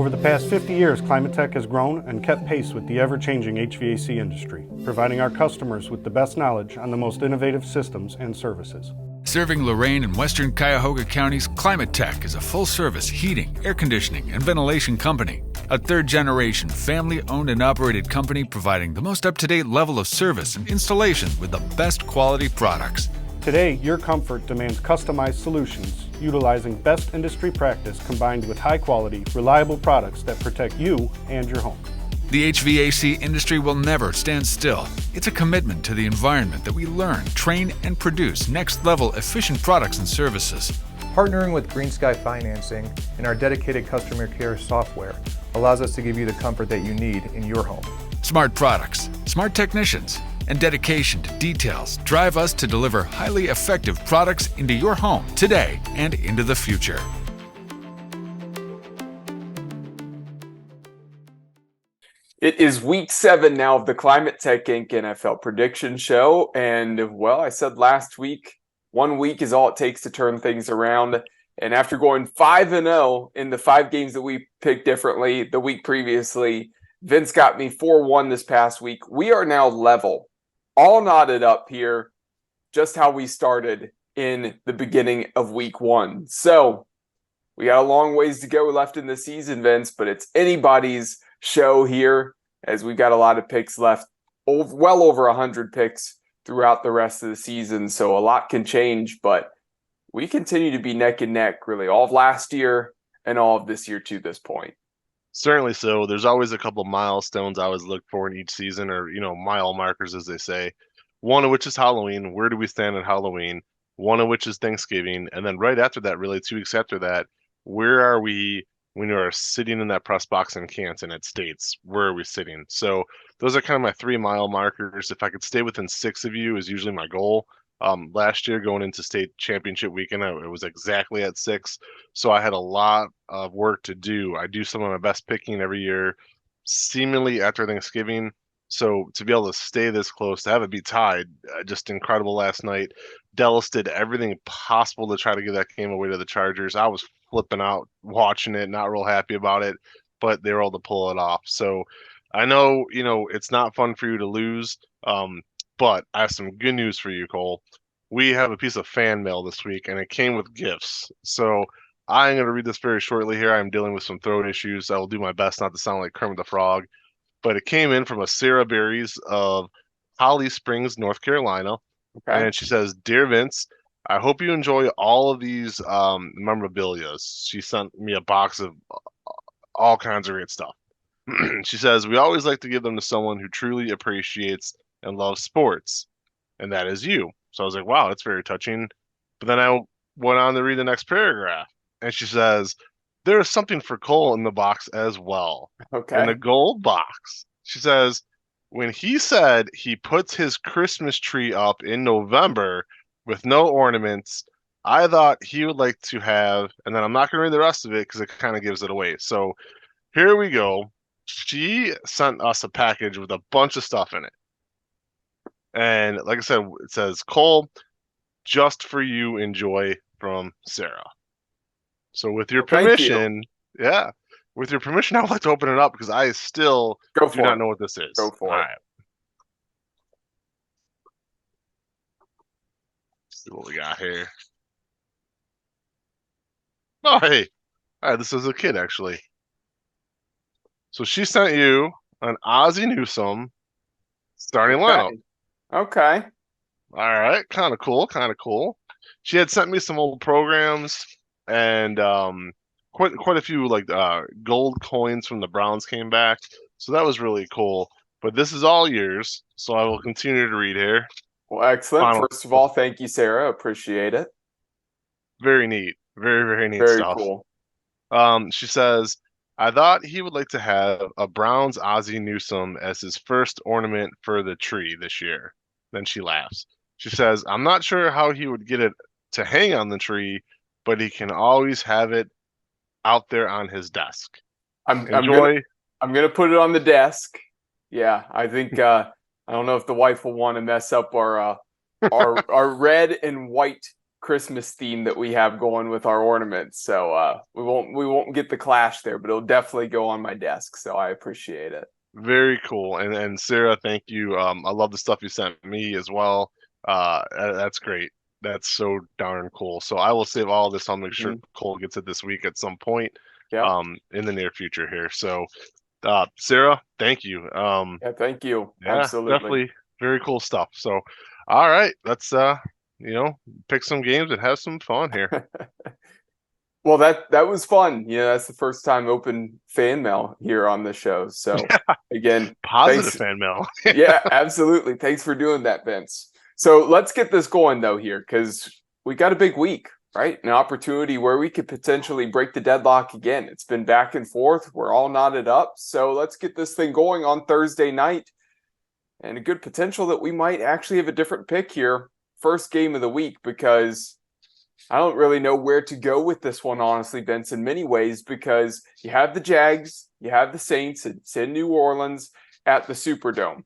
Over the past 50 years, Climate Tech has grown and kept pace with the ever-changing HVAC industry, providing our customers with the best knowledge on the most innovative systems and services. Serving Lorain and western Cuyahoga counties, Climate Tech is a full-service heating, air conditioning, and ventilation company. A third-generation, family-owned and operated company providing the most up-to-date level of service and installation with the best quality products. Today, your comfort demands customized solutions, utilizing best industry practice combined with high-quality, reliable products that protect you and your home. The HVAC industry will never stand still. It's a commitment to the environment that we learn, train, and produce next-level efficient products and services. Partnering with Green Sky Financing and our dedicated customer care software allows us to give you the comfort that you need in your home. Smart products, smart technicians, and dedication to details drive us to deliver highly effective products into your home today and into the future. It is week 7 now of the Climate Tech Inc. NFL prediction show. And well, I said last week, 1 week is all it takes to turn things around. And after going 5-0 in the 5 games that we picked differently the week previously, Vince got me 4-1 this past week. We are now level, all knotted up here, just how we started in the beginning of week 1. So we got a long ways to go left in the season, Vince, but it's anybody's show here, as we've got a lot of picks left, well over 100 picks throughout the rest of the season, so a lot can change, but we continue to be neck and neck really all of last year and all of this year to this point. Certainly so. There's always a couple milestones I always look for in each season, or mile markers, as they say, one of which is Halloween. Where do we stand at Halloween? One of which is Thanksgiving, and then right after that, really 2 weeks after that, where are we when you are sitting in that press box in Canton at States? Where are we sitting? So those are kind of my 3 mile markers. If I could stay within 6 of you is usually my goal. Last year going into state championship weekend, it was exactly at 6. So I had a lot of work to do. I do some of my best picking every year, seemingly after Thanksgiving. So to be able to stay this close, to have it be tied, just incredible last night. Dallas did everything possible to try to give that game away to the Chargers. I was flipping out watching it, not real happy about it, but they were able to pull it off. So I know, it's not fun for you to lose, but I have some good news for you, Cole. We have a piece of fan mail this week, and it came with gifts. So I'm going to read this very shortly here. I'm dealing with some throat issues. I will do my best not to sound like Kermit the Frog. But it came in from a Sarah Berries of Holly Springs, North Carolina. Okay. And she says, "Dear Vince, I hope you enjoy all of these memorabilia." She sent me a box of all kinds of great stuff. She says, "We always like to give them to someone who truly appreciates and loves sports. And that is you." So I was like, wow, that's very touching. But then I went on to read the next paragraph. And she says, "There is something for Cole in the box as well." Okay. In the gold box. She says, "When he said he puts his Christmas tree up in November with no ornaments, I thought he would like to have," and then I'm not going to read the rest of it because it kind of gives it away. So here we go. She sent us a package with a bunch of stuff in it. And like I said, it says, "Cole, just for you, enjoy," from Sarah. So with your permission, with your permission, I would like to open it up because I still do not know what this is. Go for it. All right. Let's see what we got here. Oh, hey. All right, this is a kid, actually. So she sent you an Ozzie Newsome starting lineup. Okay. All right, kind of cool. She had sent me some old programs, and quite a few gold coins from the Browns came back, so that was really cool. But this is all yours, so I will continue to read here. Well, excellent. First of all, thank you, Sarah. Appreciate it. Very neat. Very, very neat stuff. Very cool. She says, "I thought he would like to have a Browns Ozzie Newsome as his first ornament for the tree this year." Then she laughs. She says, "I'm not sure how he would get it to hang on the tree, but he can always have it out there on his desk." I'm gonna put it on the desk. Yeah, I think I don't know if the wife will want to mess up our red and white Christmas theme that we have going with our ornaments. So we won't get the clash there, but it'll definitely go on my desk. So I appreciate it. Very cool. And Sarah, thank you. I love the stuff you sent me as well. That's great. That's so darn cool. So I will save all this. I'll make sure Cole gets it this week at some point, Yeah. in the near future here. So, Sarah, thank you. Yeah, thank you. Yeah, Absolutely. definitely very cool stuff. So, all right, let's pick some games and have some fun here. Well, that was fun. That's the first time open fan mail here on the show. So again, Positive thanks. fan mail. Yeah, absolutely. Thanks for doing that, Vince. So let's get this going though here, because we got a big week, right? An opportunity where we could potentially break the deadlock again. It's been back and forth. We're all knotted up. So let's get this thing going on Thursday night. And a good potential that we might actually have a different pick here. First game of the week, because I don't really know where to go with this one, honestly, Vince, in many ways, because you have the Jags, you have the Saints, it's in New Orleans at the Superdome.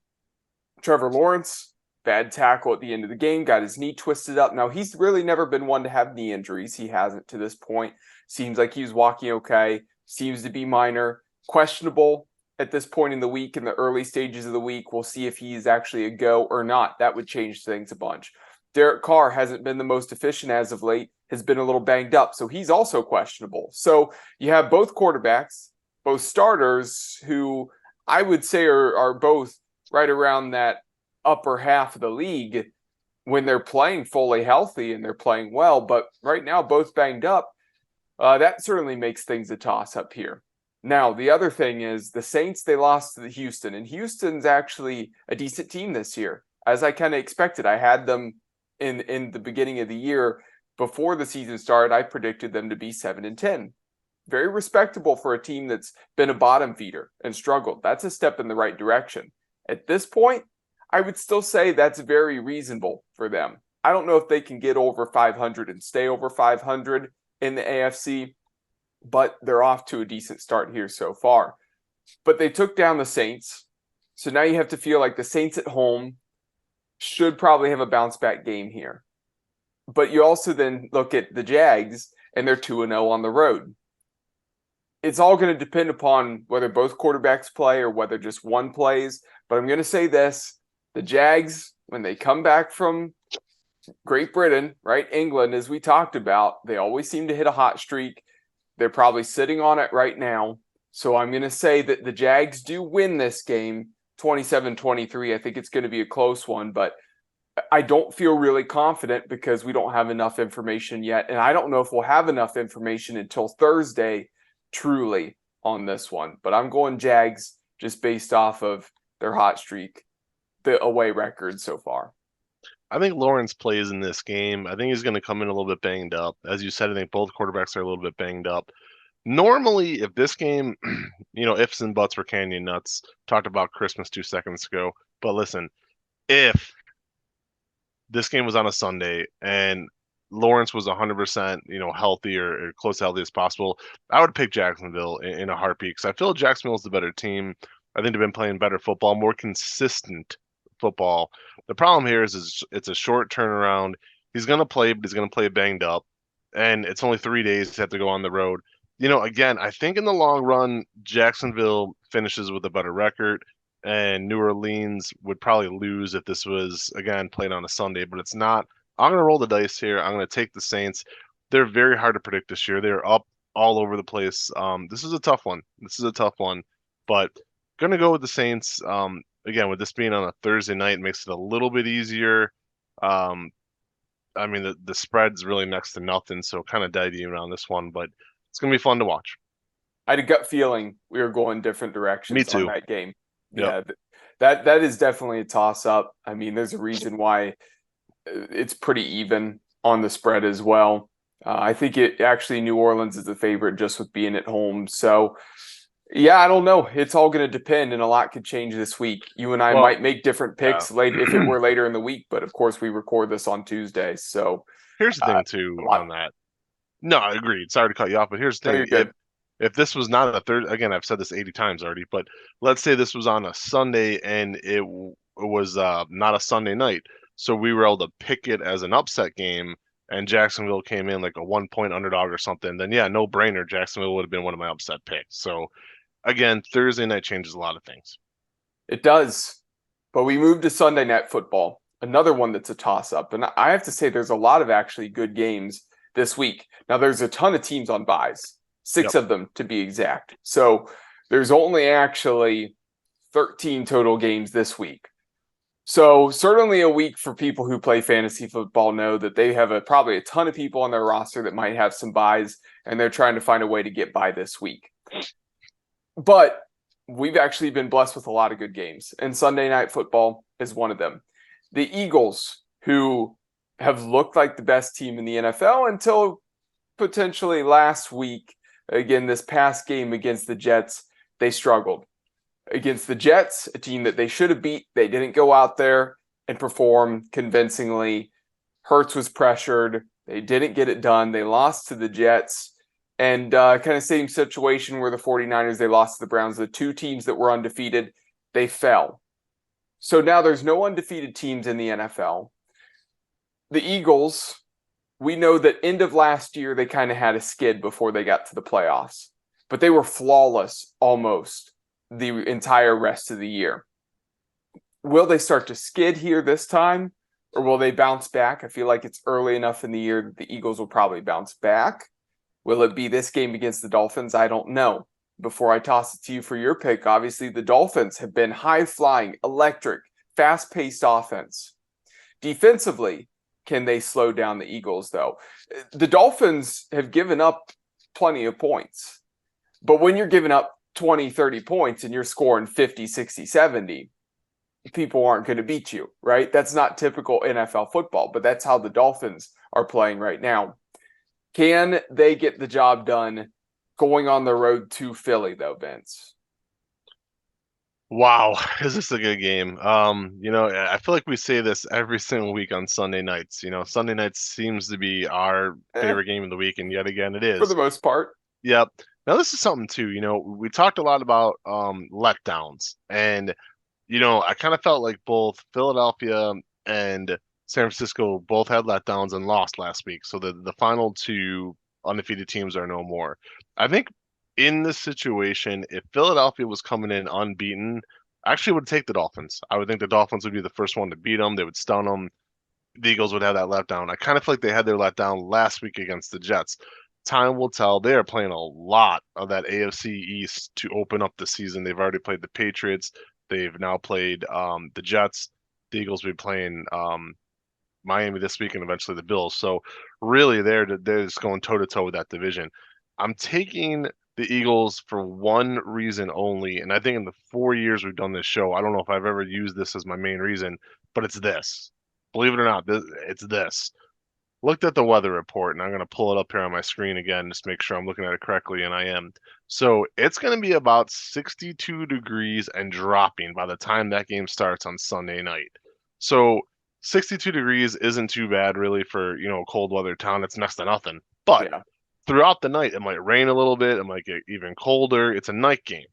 Trevor Lawrence, bad tackle at the end of the game, got his knee twisted up. Now, he's really never been one to have knee injuries. He hasn't to this point. Seems like he's walking okay, seems to be minor, questionable at this point in the week, in the early stages of the week. We'll see if he's actually a go or not. That would change things a bunch. Derek Carr hasn't been the most efficient as of late, has been a little banged up, so he's also questionable. So you have both quarterbacks, both starters, who I would say are both right around that upper half of the league when they're playing fully healthy and they're playing well. But right now, both banged up. That certainly makes things a toss-up here. Now, the other thing is the Saints, they lost to Houston, and Houston's actually a decent team this year, as I kind of expected. I had them in the beginning of the year. Before the season started, I predicted them to be 7-10. Very respectable for a team that's been a bottom feeder and struggled. That's a step in the right direction. At this point, I would still say that's very reasonable for them. I don't know if they can get over 500 and stay over 500 in the AFC, but they're off to a decent start here so far. But they took down the Saints, so now you have to feel like the Saints at home should probably have a bounce back game here. But you also then look at the Jags, and they're 2-0 on the road. It's all going to depend upon whether both quarterbacks play or whether just one plays. But I'm going to say this. The Jags, when they come back from Great Britain, right, England, as we talked about, they always seem to hit a hot streak. They're probably sitting on it right now. So I'm going to say that the Jags do win this game 27-23. I think it's going to be a close one, but I don't feel really confident because we don't have enough information yet. And I don't know if we'll have enough information until Thursday truly on this one. But I'm going Jags just based off of their hot streak, the away record so far. I think Lawrence plays in this game. I think he's going to come in a little bit banged up. As you said, I think both quarterbacks are a little bit banged up. Normally, if this game, ifs and buts were canyon nuts, talked about Christmas 2 seconds ago. But listen, if this game was on a Sunday and Lawrence was 100%, healthy or close to healthy as possible, I would pick Jacksonville in a heartbeat because I feel Jacksonville is the better team. I think they've been playing better football, more consistent football. The problem here is it's a short turnaround. He's going to play, but he's going to play banged up. And it's only 3 days to have to go on the road. Again, I think in the long run, Jacksonville finishes with a better record, and New Orleans would probably lose if this was, again, played on a Sunday, but it's not. I'm going to roll the dice here. I'm going to take the Saints. They're very hard to predict this year. They're up all over the place. This is a tough one. But going to go with the Saints. Again, with this being on a Thursday night, it makes it a little bit easier. The spread's really next to nothing, so kind of dead even on this one, but it's going to be fun to watch. I had a gut feeling we were going different directions Me too. on that game. Yep. Yeah, that is definitely a toss-up. I mean, there's a reason why it's pretty even on the spread as well. I think New Orleans is the favorite just with being at home. So, yeah, I don't know. It's all going to depend, and a lot could change this week. You and I might make different picks late if it were later in the week, but of course we record this on Tuesday. So here's the thing too on that. No, I agreed. Sorry to cut you off, but here's the thing. If this was not a third, again, I've said this 80 times already, but let's say this was on a Sunday and it was not a Sunday night, so we were able to pick it as an upset game, and Jacksonville came in like a 1-point underdog or something, then yeah, no brainer. Jacksonville would have been one of my upset picks. So again, Thursday night changes a lot of things. It does. But we move to Sunday Night Football, another one that's a toss-up. And I have to say there's a lot of actually good games this week. Now, there's a ton of teams on buys, 6 of them to be exact. So there's only actually 13 total games this week. So certainly a week for people who play fantasy football know that they have probably a ton of people on their roster that might have some buys, and they're trying to find a way to get by this week. But we've actually been blessed with a lot of good games, and Sunday Night Football is one of them. The Eagles, who have looked like the best team in the NFL until potentially last week, again, this past game against the Jets, they struggled. Against the Jets, a team that they should have beat, they didn't go out there and perform convincingly. Hurts was pressured. They didn't get it done. They lost to the Jets. And kind of same situation where the 49ers, they lost to the Browns. The 2 teams that were undefeated, they fell. So now there's no undefeated teams in the NFL. The Eagles, we know that end of last year, they kind of had a skid before they got to the playoffs. But they were flawless almost the entire rest of the year. Will they start to skid here this time, or will they bounce back? I feel like it's early enough in the year that the Eagles will probably bounce back. Will it be this game against the Dolphins? I don't know. Before I toss it to you for your pick, obviously the Dolphins have been high-flying, electric, fast-paced offense. Defensively, can they slow down the Eagles, though? The Dolphins have given up plenty of points. But when you're giving up 20, 30 points and you're scoring 50, 60, 70, people aren't going to beat you, right? That's not typical NFL football, but that's how the Dolphins are playing right now. Can they get the job done going on the road to Philly, though, Vince? Wow, is this a good game? I feel like we say this every single week on Sunday nights. Sunday nights seems to be our favorite game of the week, and yet again it is. For the most part. Yep. Now this is something too, we talked a lot about letdowns, and I kind of felt like both Philadelphia and San Francisco both had letdowns and lost last week. So the final 2 undefeated teams are no more. I think in this situation, if Philadelphia was coming in unbeaten, I actually would take the Dolphins. I would think the Dolphins would be the first one to beat them. They would stun them. The Eagles would have that letdown. I kind of feel like they had their letdown last week against the Jets. Time will tell. They are playing a lot of that AFC East to open up the season. They've already played the Patriots. They've now played the Jets. The Eagles will be playing Miami this week and eventually the Bills. So really they're just going toe-to-toe with that division. I'm taking the Eagles for one reason only, and I think in the 4 years we've done this show, I don't know if I've ever used this as my main reason, but it's this. Believe it or not, it's this. Looked at the weather report, and I'm going to pull it up here on my screen again, just make sure I'm looking at it correctly, and I am. So it's going to be about 62 degrees and dropping by the time that game starts on Sunday night. So 62 degrees isn't too bad, really, for a cold weather town. It's next to nothing. But throughout the night, it might rain a little bit. It might get even colder. It's a night game.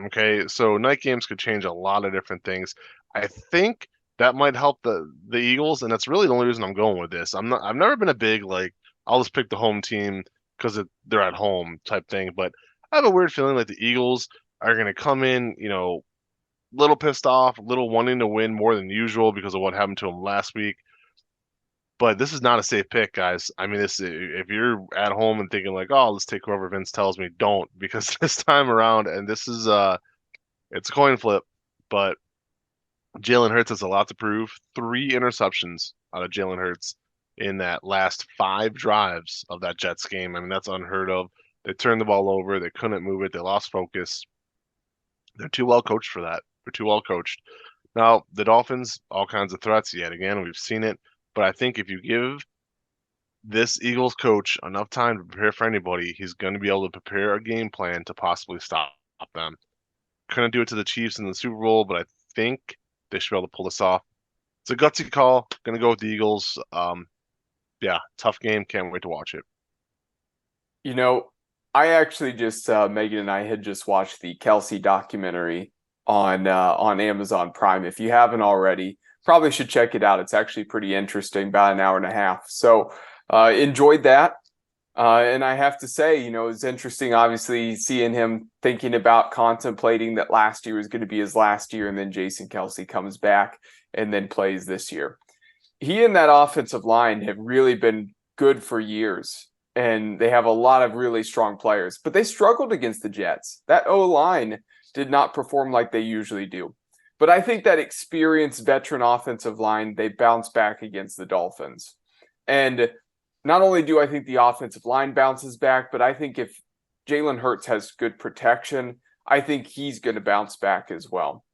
Okay, so night games could change a lot of different things. I think that might help the Eagles, and that's really the only reason I'm going with this. I've never been a big I'll just pick the home team because they're at home type thing, but I have a weird feeling like the Eagles are going to come in, little pissed off, little wanting to win more than usual because of what happened to them last week. But this is not a safe pick, guys. I mean, if you're at home and thinking let's take whoever Vince tells me, don't, because this time around, and this is it's a coin flip, but Jalen Hurts has a lot to prove. 3 interceptions out of Jalen Hurts in that last 5 drives of that Jets game. I mean, that's unheard of. They turned the ball over. They couldn't move it. They lost focus. They're too well coached for that. They're too well coached. Now, the Dolphins, all kinds of threats yet again. We've seen it. But I think if you give this Eagles coach enough time to prepare for anybody, he's going to be able to prepare a game plan to possibly stop them. Couldn't do it to the Chiefs in the Super Bowl, but I think they should be able to pull this off. It's a gutsy call. Going to go with the Eagles. Tough game. Can't wait to watch it. I actually just Megan and I had just watched the Kelsey documentary on Amazon Prime. If you haven't already, probably should check it out. It's actually pretty interesting, about an hour and a half. So Enjoyed that. And I have to say, it's interesting, obviously, seeing him thinking about contemplating that last year was going to be his last year, and then Jason Kelce comes back and then plays this year. He and that offensive line have really been good for years, and they have a lot of really strong players, but they struggled against the Jets. That O-line did not perform like they usually do. But I think that experienced veteran offensive line, they bounce back against the Dolphins. And not only do I think the offensive line bounces back, but I think if Jalen Hurts has good protection, I think he's going to bounce back as well.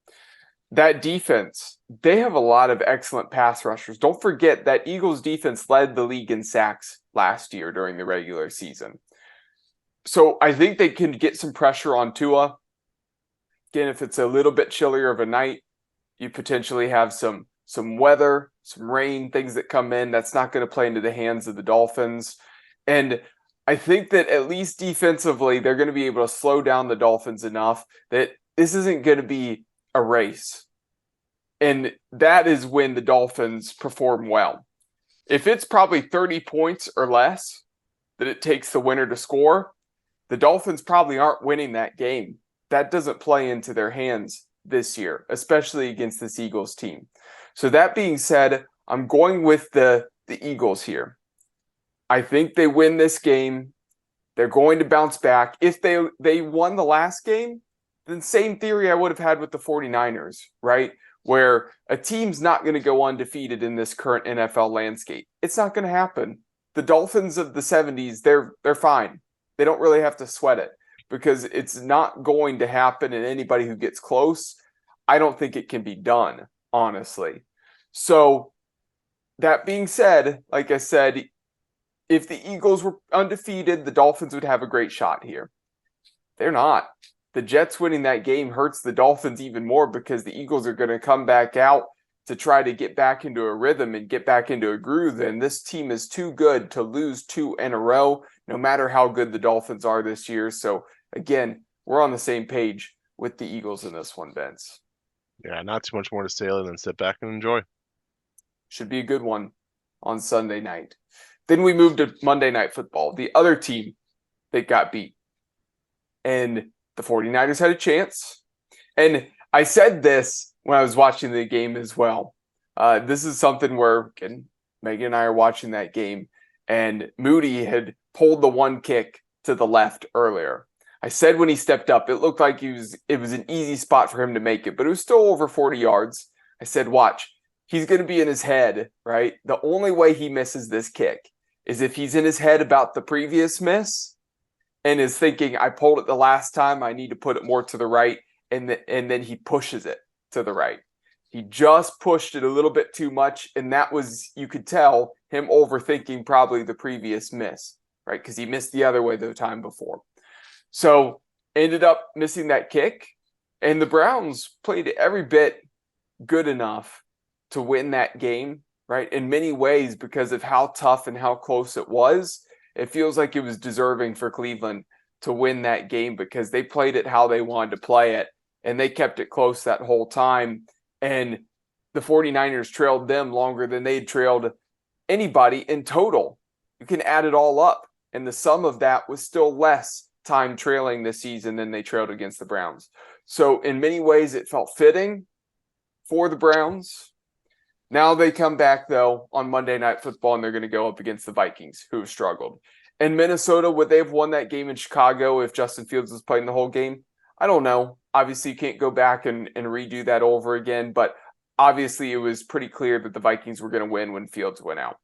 That defense, they have a lot of excellent pass rushers. Don't forget that Eagles defense led the league in sacks last year during the regular season. So I think they can get some pressure on Tua. Again, if it's a little bit chillier of a night, you potentially have some weather, some rain, things that come in. That's not going to play into the hands of the Dolphins. And I think that at least defensively, they're going to be able to slow down the Dolphins enough that this isn't going to be a race. And that is when the Dolphins perform well. If it's probably 30 points or less that it takes the winner to score, the Dolphins probably aren't winning that game. That doesn't play into their hands this year, especially against this Eagles team. So that being said, I'm going with the Eagles here. I think they win this game. They're going to bounce back. If they won the last game, then same theory I would have had with the 49ers, right? Where a team's not going to go undefeated in this current NFL landscape. It's not going to happen. The Dolphins of the 70s, they're fine. They don't really have to sweat it because it's not going to happen, and anybody who gets close, I don't think it can be done, honestly. So that being said, like I said, if the Eagles were undefeated, the Dolphins would have a great shot here. They're not. The Jets winning that game hurts the Dolphins even more because the Eagles are going to come back out to try to get back into a rhythm and get back into a groove. And this team is too good to lose 2 in a row, no matter how good the Dolphins are this year. So again, we're on the same page with the Eagles in this one, Vince. Yeah, not too much more to say other than sit back and enjoy. Should be a good one on Sunday night. Then we move to Monday Night Football, the other team that got beat. And the 49ers had a chance. And I said this when I was watching the game as well. This is something where Megan and I are watching that game, and Moody had pulled the one kick to the left earlier. I said when he stepped up, it looked like it was an easy spot for him to make it, but it was still over 40 yards. I said, watch, he's going to be in his head, right? The only way he misses this kick is if he's in his head about the previous miss and is thinking, I pulled it the last time, I need to put it more to the right, and then he pushes it to the right. He just pushed it a little bit too much, and that was, you could tell, him overthinking probably the previous miss, right? Because he missed the other way the time before. So ended up missing that kick, and the Browns played every bit good enough to win that game, right? In many ways, because of how tough and how close it was, it feels like it was deserving for Cleveland to win that game because they played it how they wanted to play it, and they kept it close that whole time. And the 49ers trailed them longer than they'd trailed anybody in total. You can add it all up, and the sum of that was still less time trailing this season than they trailed against the Browns. So in many ways, it felt fitting for the Browns. Now they come back, though, on Monday Night Football, and they're going to go up against the Vikings, who have struggled. And Minnesota, would they have won that game in Chicago if Justin Fields was playing the whole game? I don't know. Obviously, you can't go back and redo that over again, but obviously it was pretty clear that the Vikings were going to win when Fields went out.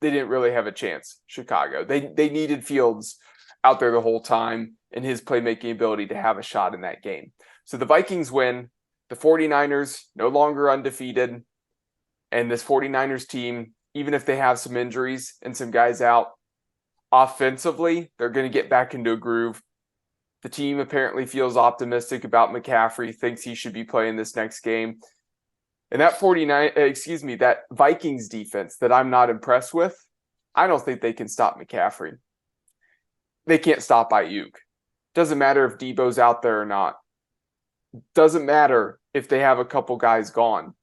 They didn't really have a chance, Chicago. They needed Fields out there the whole time and his playmaking ability to have a shot in that game. So the Vikings win. The 49ers no longer undefeated. And this 49ers team, even if they have some injuries and some guys out, offensively, they're going to get back into a groove. The team apparently feels optimistic about McCaffrey, thinks he should be playing this next game. And that Vikings defense that I'm not impressed with, I don't think they can stop McCaffrey. They can't stop Ayuk. Doesn't matter if Debo's out there or not. Doesn't matter if they have a couple guys gone.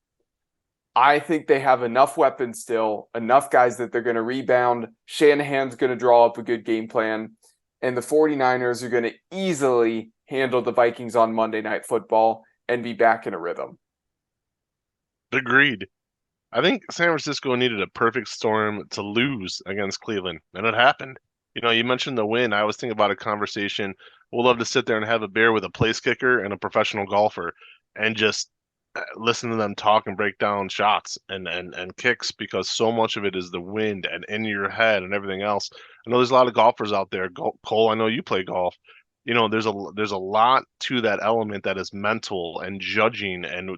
I think they have enough weapons still, enough guys that they're going to rebound. Shanahan's going to draw up a good game plan, and the 49ers are going to easily handle the Vikings on Monday Night Football and be back in a rhythm. Agreed. I think San Francisco needed a perfect storm to lose against Cleveland, and it happened. You know, you mentioned the win. I was thinking about a conversation. We'll love to sit there and have a beer with a place kicker and a professional golfer and just listen to them talk and break down shots and kicks, because so much of it is the wind and in your head and everything else. I know there's a lot of golfers out there. Cole, I know you play golf. You know, there's a lot to that element that is mental and judging and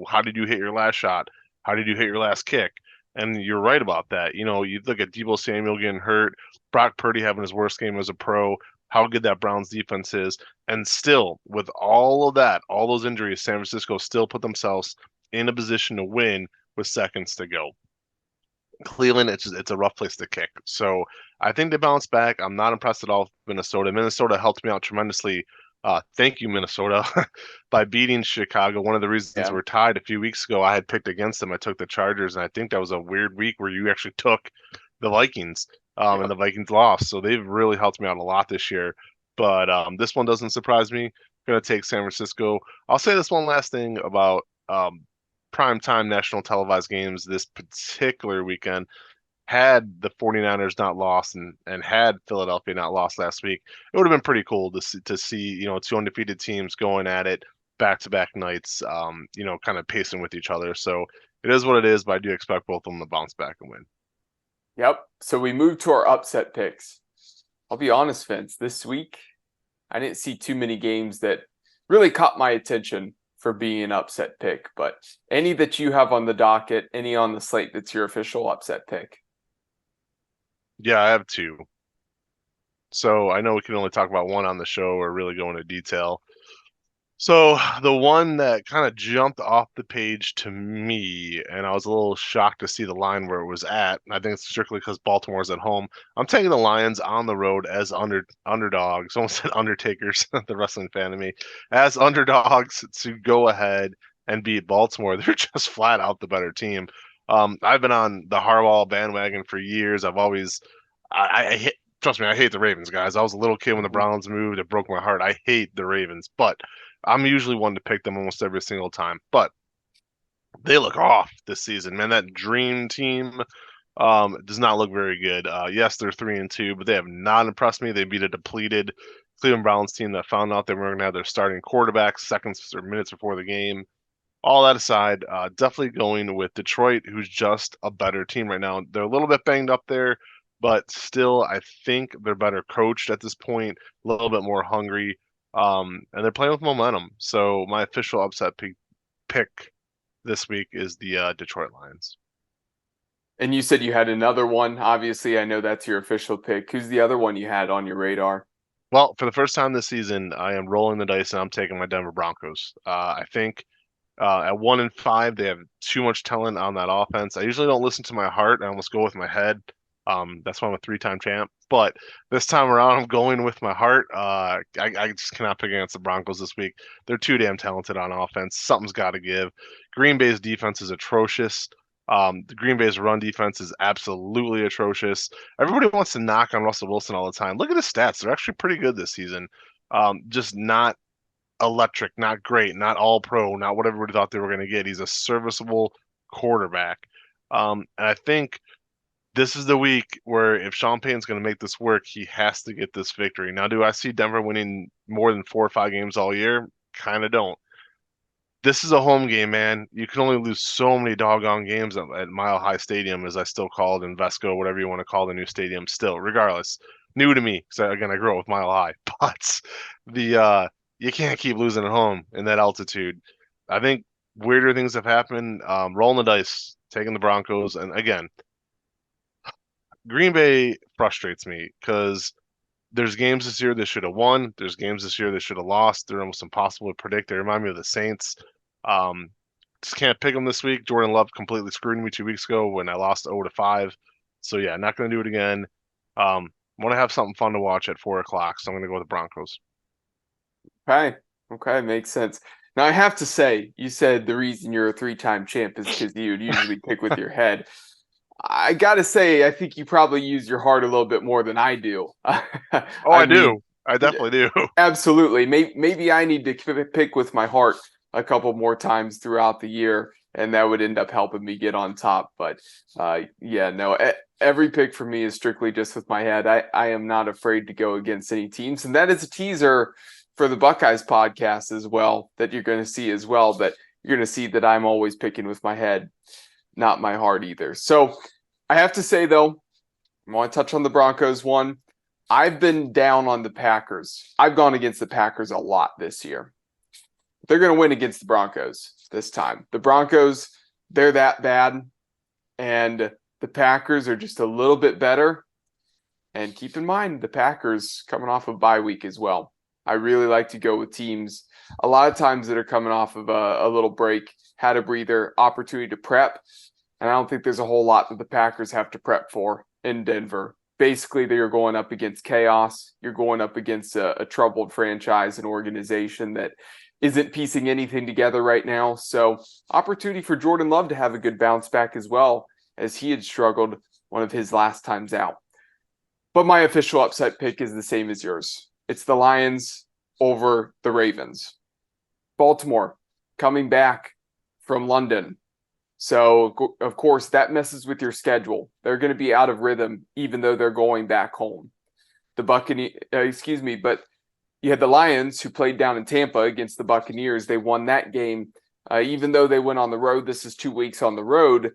how did you hit your last shot? How did you hit your last kick? And you're right about that. You know, you look at Deebo Samuel getting hurt, Brock Purdy having his worst game as a pro, how good that Browns defense is. And still, with all of that, all those injuries, San Francisco still put themselves in a position to win with seconds to go. Cleveland, it's a rough place to kick. So I think they bounce back. I'm not impressed at all with Minnesota. Minnesota helped me out tremendously. Thank you, Minnesota, by beating Chicago. One of the reasons we're tied a few weeks ago, I had picked against them. I took the Chargers, and I think that was a weird week where you actually took the Vikings, and the Vikings lost. So they've really helped me out a lot this year. But this one doesn't surprise me. Going to take San Francisco. I'll say this one last thing about primetime national televised games this particular weekend. Had the 49ers not lost and had Philadelphia not lost last week, it would have been pretty cool to see, you know, two undefeated teams going at it back-to-back nights, you know, kind of pacing with each other. So it is what it is, but I do expect both of them to bounce back and win. Yep. So we move to our upset picks. I'll be honest, Vince, this week I didn't see too many games that really caught my attention for being an upset pick, but any that you have on the docket, any on the slate that's your official upset pick? Yeah, I have two. So I know we can only talk about one on the show or really go into detail. So the one that kind of jumped off the page to me, and I was a little shocked to see the line where it was at. I think it's strictly because Baltimore's at home. I'm taking the Lions on the road as underdogs. Almost said Undertakers, the wrestling fan of me, as underdogs to go ahead and beat Baltimore. They're just flat out the better team. I've been on the Harbaugh bandwagon for years. I hate. Trust me, I hate the Ravens, guys. I was a little kid when the Browns moved. It broke my heart. I hate the Ravens, but I'm usually one to pick them almost every single time. But they look off this season, man. That dream team does not look very good. Yes, they're 3-2, but they have not impressed me. They beat a depleted Cleveland Browns team that found out they were going to have their starting quarterback seconds or minutes before the game. All that aside, definitely going with Detroit, who's just a better team right now. They're a little bit banged up there, but still, I think they're better coached at this point, a little bit more hungry, and they're playing with momentum. So my official upset pick this week is the Detroit Lions. And you said you had another one. Obviously, I know that's your official pick. Who's the other one you had on your radar? Well, for the first time this season, I am rolling the dice and I'm taking my Denver Broncos. I think at 1-5, they have too much talent on that offense. I usually don't listen to my heart. I almost go with my head. That's why I'm a 3-time champ. But this time around, I'm going with my heart. I just cannot pick against the Broncos this week. They're too damn talented on offense. Something's got to give. Green Bay's defense is atrocious. The Green Bay's run defense is absolutely atrocious. Everybody wants to knock on Russell Wilson all the time. Look at his stats. They're actually pretty good this season. Just not electric, not great, not all pro, not what everybody thought they were going to get. He's a serviceable quarterback. And I think this is the week where if Sean Payton's going to make this work, he has to get this victory. Now, do I see Denver winning more than 4 or 5 games all year? Kind of don't. This is a home game, man. You can only lose so many doggone games at Mile High Stadium, as I still call it, Invesco, whatever you want to call the new stadium still, regardless. New to me, because again, I grew up with Mile High. But you can't keep losing at home in that altitude. I think weirder things have happened. Rolling the dice, taking the Broncos, and again, Green Bay frustrates me because there's games this year they should have won. There's games this year they should have lost. They're almost impossible to predict. They remind me of the Saints. Just can't pick them this week. Jordan Love completely screwed me 2 weeks ago when I lost 0-5. So yeah, not going to do it again. Want to have something fun to watch at 4 o'clock, so I'm going to go with the Broncos. Okay, makes sense. Now, I have to say, you said the reason you're a three-time champ is because you'd usually pick with your head. I got to say, I think you probably use your heart a little bit more than I do. Oh, I I mean, do. I definitely do. absolutely. Maybe I need to pick with my heart a couple more times throughout the year, and that would end up helping me get on top. But yeah, no, every pick for me is strictly just with my head. I am not afraid to go against any teams, and that is a teaser for the Buckeyes podcast as well that you're going to see as well. That you're going to see that I'm always picking with my head, not my heart either. So I have to say though, I want to touch on the Broncos one. I've been down on the Packers. I've gone against the Packers a lot this year. They're going to win against the Broncos this time. The Broncos, they're that bad, and the Packers are just a little bit better. And keep in mind, the Packers coming off of bye week as well. I really like to go with teams a lot of times that are coming off of a little break, had a breather, opportunity to prep. And I don't think there's a whole lot that the Packers have to prep for in Denver. Basically, you're going up against chaos. You're going up against a troubled franchise, an organization that isn't piecing anything together right now. So opportunity for Jordan Love to have a good bounce back as well, as he had struggled one of his last times out. But my official upset pick is the same as yours. It's the Lions over the Ravens. Baltimore coming back from London. So, of course, that messes with your schedule. They're going to be out of rhythm, even though they're going back home. But you had the Lions who played down in Tampa against the Buccaneers. They won that game. Even though they went on the road, this is 2 weeks on the road.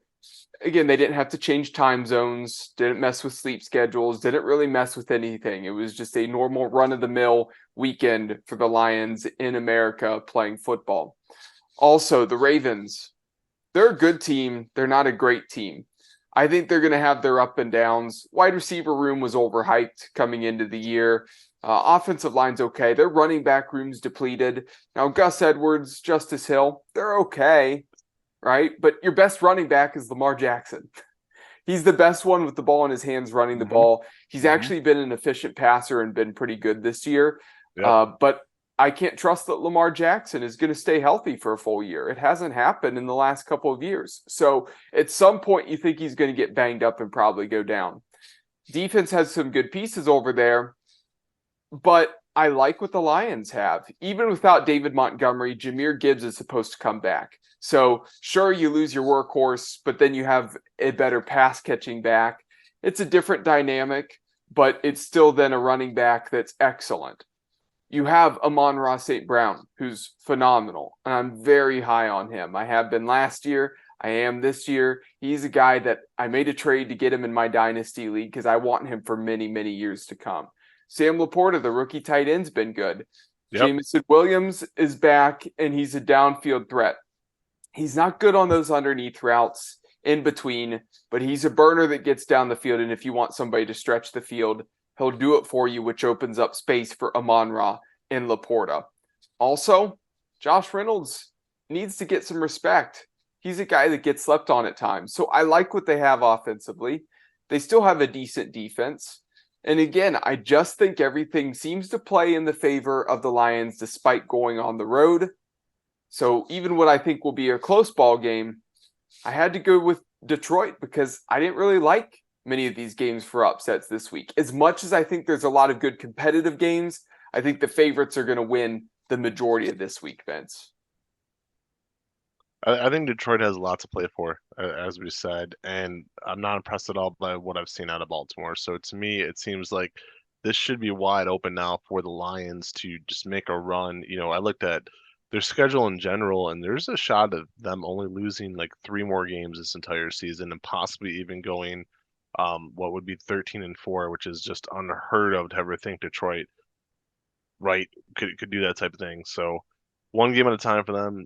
Again, they didn't have to change time zones, didn't mess with sleep schedules, didn't really mess with anything. It was just a normal run-of-the-mill weekend for the Lions in America playing football. Also, the Ravens, they're a good team. They're not a great team. I think they're going to have their up and downs. Wide receiver room was overhyped coming into the year. Offensive line's okay. Their running back room's depleted. Now, Gus Edwards, Justice Hill, they're okay, right? But your best running back is Lamar Jackson. He's the best one with the ball in his hands running the ball. He's actually been an efficient passer and been pretty good this year. Yep. But I can't trust that Lamar Jackson is going to stay healthy for a full year. It hasn't happened in the last couple of years. So at some point, you think he's going to get banged up and probably go down. Defense has some good pieces over there, but I like what the Lions have. Even without David Montgomery, Jahmyr Gibbs is supposed to come back. So sure, you lose your workhorse, but then you have a better pass catching back. It's a different dynamic, but it's still then a running back that's excellent. You have Amon-Ra St. Brown, who's phenomenal, and I'm very high on him. I have been last year. I am this year. He's a guy that I made a trade to get him in my Dynasty League because I want him for many, many years to come. Sam Laporta, the rookie tight end's been good. Yep. Jameson Williams is back, and he's a downfield threat. He's not good on those underneath routes in between, but he's a burner that gets down the field, and if you want somebody to stretch the field, he'll do it for you, which opens up space for Amon-Ra and Laporta. Also, Josh Reynolds needs to get some respect. He's a guy that gets slept on at times. So I like what they have offensively. They still have a decent defense. And again, I just think everything seems to play in the favor of the Lions despite going on the road. So even what I think will be a close ball game, I had to go with Detroit because I didn't really like many of these games for upsets this week. As much as I think there's a lot of good competitive games, I think the favorites are going to win the majority of this week, Vince. I think Detroit has a lot to play for, as we said, and I'm not impressed at all by what I've seen out of Baltimore. So to me, it seems like this should be wide open now for the Lions to just make a run. You know, I looked at their schedule in general, and there's a shot of them only losing like 3 more games this entire season and possibly even going what would be 13-4, which is just unheard of to ever think Detroit could do that type of thing. So one game at a time for them,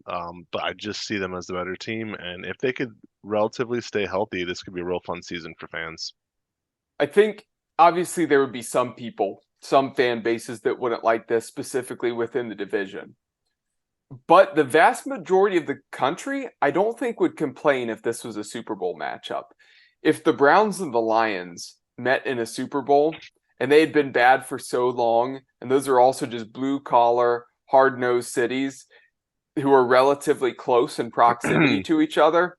but I just see them as the better team, and if they could relatively stay healthy, this could be a real fun season for fans. I think obviously there would be some people, some fan bases that wouldn't like this specifically within the division. But the vast majority of the country, I don't think would complain if this was a Super Bowl matchup. If the Browns and the Lions met in a Super Bowl and they had been bad for so long, and those are also just blue-collar, hard-nosed cities, who are relatively close in proximity to each other,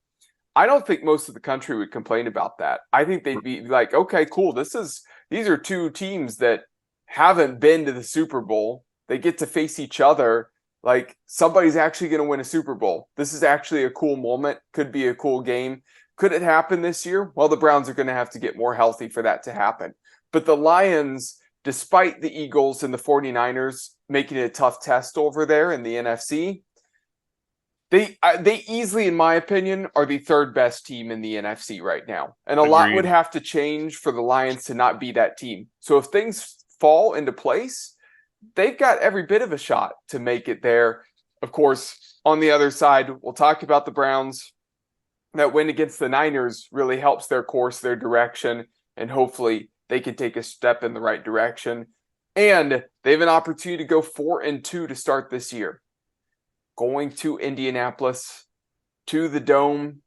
I don't think most of the country would complain about that. I think they'd be like, okay, cool. These are two teams that haven't been to the Super Bowl. They get to face each other. Like, somebody's actually going to win a Super Bowl. This is actually a cool moment. Could be a cool game. Could it happen this year? Well, the Browns are going to have to get more healthy for that to happen. But the Lions, despite the Eagles and the 49ers making it a tough test over there in the NFC, they easily, in my opinion, are the third best team in the NFC right now. And a lot would have to change for the Lions to not be that team. So if things fall into place, they've got every bit of a shot to make it there. Of course, on the other side, we'll talk about the Browns. That win against the Niners really helps their course, their direction, and hopefully they can take a step in the right direction. And they have an opportunity to go 4-2 to start this year. Going to Indianapolis, to the Dome,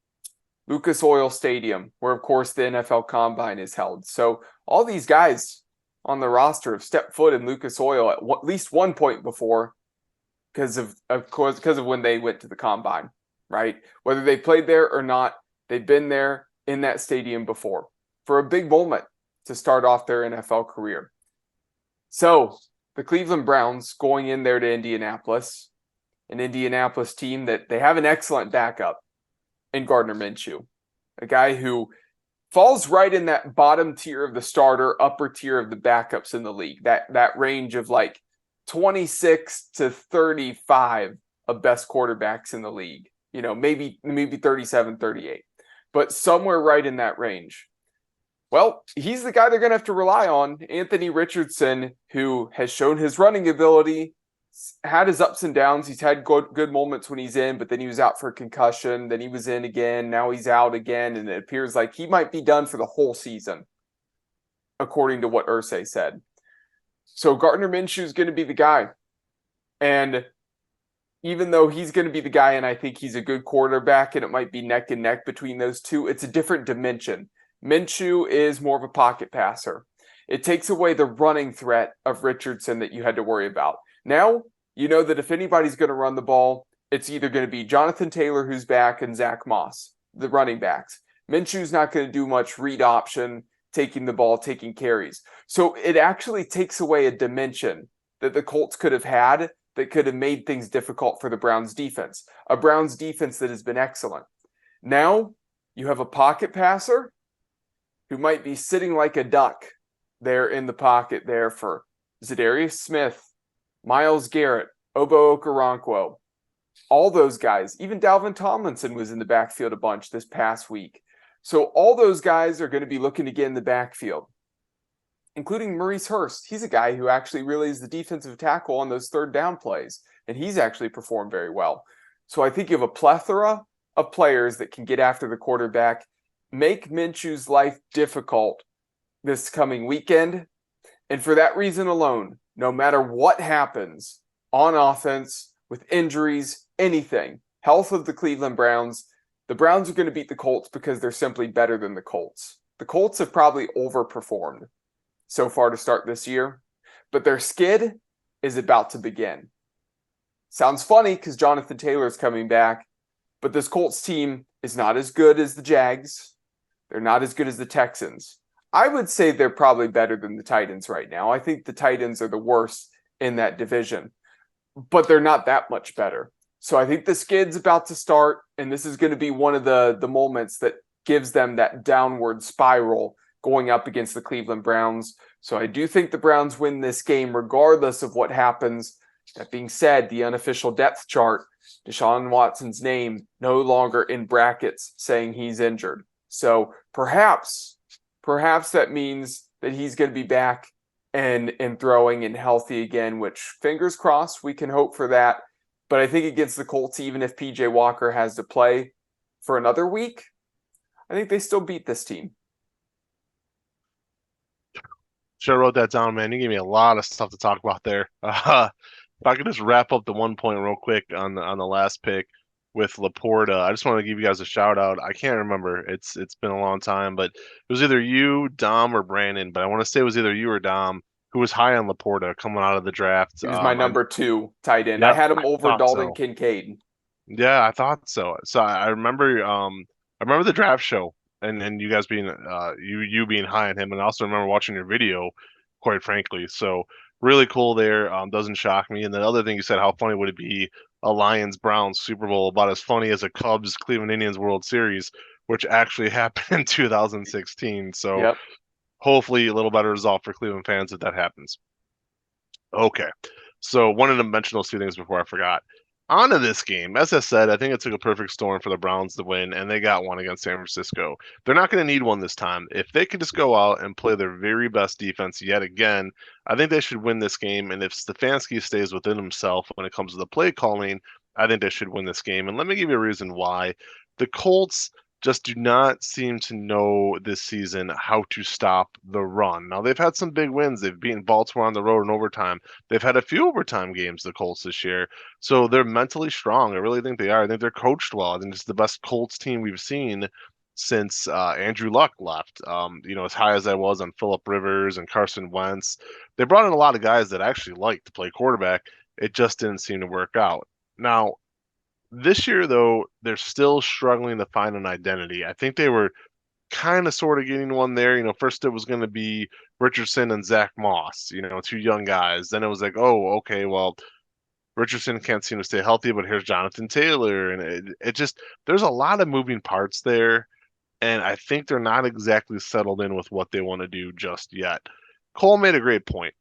Lucas Oil Stadium, where, of course, the NFL Combine is held. So all these guys on the roster have stepped foot in Lucas Oil at least one point before because of when they went to the Combine, right? Whether they played there or not, they've been there in that stadium before for a big moment to start off their NFL career. So the Cleveland Browns going in there to Indianapolis, an Indianapolis team that they have an excellent backup in Gardner Minshew, a guy who falls right in that bottom tier of the starter, upper tier of the backups in the league, that range of like 26 to 35 of best quarterbacks in the league, maybe 37, 38, but somewhere right in that range. Well, he's the guy they're going to have to rely on, Anthony Richardson, who has shown his running ability, had his ups and downs. He's had good moments when he's in, but then he was out for a concussion. Then he was in again. Now he's out again, and it appears like he might be done for the whole season, according to what Irsay said. So Gardner Minshew is going to be the guy. And even though he's going to be the guy, and I think he's a good quarterback, and it might be neck and neck between those two, it's a different dimension. Minshew is more of a pocket passer. It takes away the running threat of Richardson that you had to worry about. Now, you know that if anybody's going to run the ball, it's either going to be Jonathan Taylor, who's back, and Zach Moss, the running backs. Minshew's not going to do much read option, taking the ball, taking carries. So it actually takes away a dimension that the Colts could have had that could have made things difficult for the Browns defense. A Browns defense that has been excellent. Now, you have a pocket passer who might be sitting like a duck there in the pocket there for Zadarius Smith, Myles Garrett, Obo Okoronkwo, all those guys. Even Dalvin Tomlinson was in the backfield a bunch this past week. So all those guys are going to be looking to get in the backfield, including Maurice Hurst. He's a guy who actually really is the defensive tackle on those third down plays, and he's actually performed very well. So I think you have a plethora of players that can get after the quarterback, make Minshew's life difficult this coming weekend. And for that reason alone, no matter what happens on offense, with injuries, anything, health of the Cleveland Browns, the Browns are going to beat the Colts because they're simply better than the Colts. The Colts have probably overperformed so far to start this year, but their skid is about to begin. Sounds funny because Jonathan Taylor is coming back, but this Colts team is not as good as the Jags. They're not as good as the Texans. I would say they're probably better than the Titans right now. I think the Titans are the worst in that division, but they're not that much better. So I think the skid's about to start, and this is going to be one of the moments that gives them that downward spiral going up against the Cleveland Browns. So I do think the Browns win this game regardless of what happens. That being said, the unofficial depth chart, Deshaun Watson's name no longer in brackets saying he's injured. So perhaps that means that he's going to be back and throwing and healthy again, which fingers crossed, we can hope for that. But I think against the Colts, even if PJ Walker has to play for another week, I think they still beat this team. Sure wrote that down, man. You gave me a lot of stuff to talk about there. If I could just wrap up the one point real quick on the last pick with Laporta, I just want to give you guys a shout out. I can't remember. It's been a long time, but it was either you, Dom, or Brandon. But I want to say it was either you or Dom who was high on Laporta coming out of the draft. He was my number 2 tight end. I Yep, had him I over thought Dalton so. Kincaid. Yeah, I thought so. So I remember the draft show and you guys being you being high on him, and I also remember watching your video, quite frankly. So really cool there. Doesn't shock me. And the other thing you said, how funny would it be a Lions Browns Super Bowl, about as funny as a Cubs Cleveland Indians World Series, which actually happened in 2016. So Yep. hopefully a little better result for Cleveland fans if that happens. Okay. So wanted to mention those two things before I forgot. On to this game. As I said, I think it took a perfect storm for the Browns to win, and they got one against San Francisco. They're not going to need one this time. If they could just go out and play their very best defense yet again, I think they should win this game. And if Stefanski stays within himself when it comes to the play calling, I think they should win this game. And let me give you a reason why. The Colts just do not seem to know this season how to stop the run. Now, they've had some big wins. They've beaten Baltimore on the road in overtime. They've had a few overtime games, the Colts, this year. So they're mentally strong. I really think they are. I think they're coached well. I think it's the best Colts team we've seen since Andrew Luck left. As high as I was on Phillip Rivers and Carson Wentz, they brought in a lot of guys that I actually like to play quarterback. It just didn't seem to work out. Now, this year, though, they're still struggling to find an identity. I think they were kind of sort of getting one there. First it was going to be Richardson and Zach Moss, two young guys. Then it was like, oh, okay, well, Richardson can't seem to stay healthy, but here's Jonathan Taylor. And it just, there's a lot of moving parts there. And I think they're not exactly settled in with what they want to do just yet. Cole made a great point.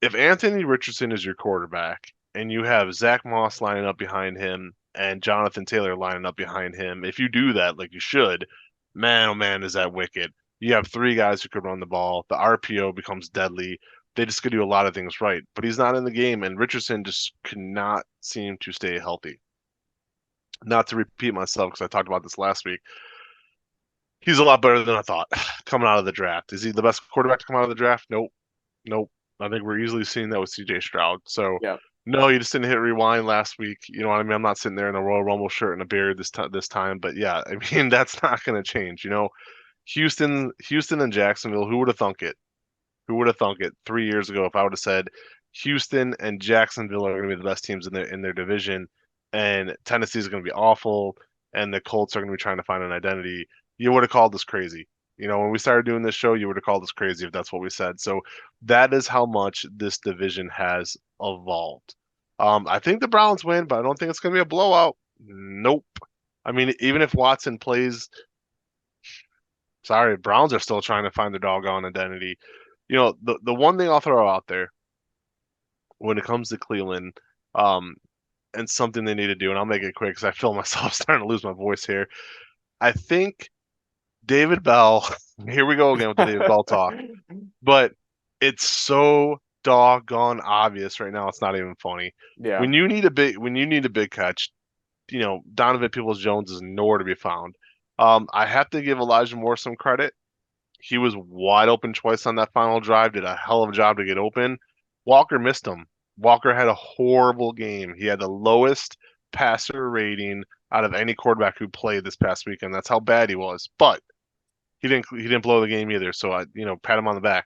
If Anthony Richardson is your quarterback and you have Zach Moss lining up behind him and Jonathan Taylor lining up behind him, if you do that like you should, man, oh man, is that wicked. You have three guys who could run the ball. The RPO becomes deadly. They just could do a lot of things right. But he's not in the game, and Richardson just could not seem to stay healthy. Not to repeat myself, because I talked about this last week, he's a lot better than I thought coming out of the draft. Is he the best quarterback to come out of the draft? Nope. Nope. I think we're easily seeing that with CJ Stroud. So, Yeah. no, you just didn't hit rewind last week. You know what I mean? I'm not sitting there in a Royal Rumble shirt and a beard this time, but yeah, I mean that's not going to change. Houston and Jacksonville. Who would have thunk it? Who would have thunk it 3 years ago if I would have said Houston and Jacksonville are going to be the best teams in their division, and Tennessee is going to be awful, and the Colts are going to be trying to find an identity? You would have called us crazy. When we started doing this show, you would have called us crazy if that's what we said. So that is how much this division has evolved. I think the Browns win, but I don't think it's going to be a blowout. Nope. I mean, even if Watson plays, sorry, Browns are still trying to find their doggone identity. The one thing I'll throw out there when it comes to Cleveland, and something they need to do, and I'll make it quick because I feel myself starting to lose my voice here. I think David Bell, here we go again with the David Bell talk, but it's so doggone obvious right now. It's not even funny. Yeah. When you need a big catch, Donovan Peoples-Jones is nowhere to be found. I have to give Elijah Moore some credit. He was wide open twice on that final drive, did a hell of a job to get open. Walker missed him. Walker had a horrible game. He had the lowest passer rating out of any quarterback who played this past weekend. That's how bad he was. But he didn't blow the game either. So I, pat him on the back.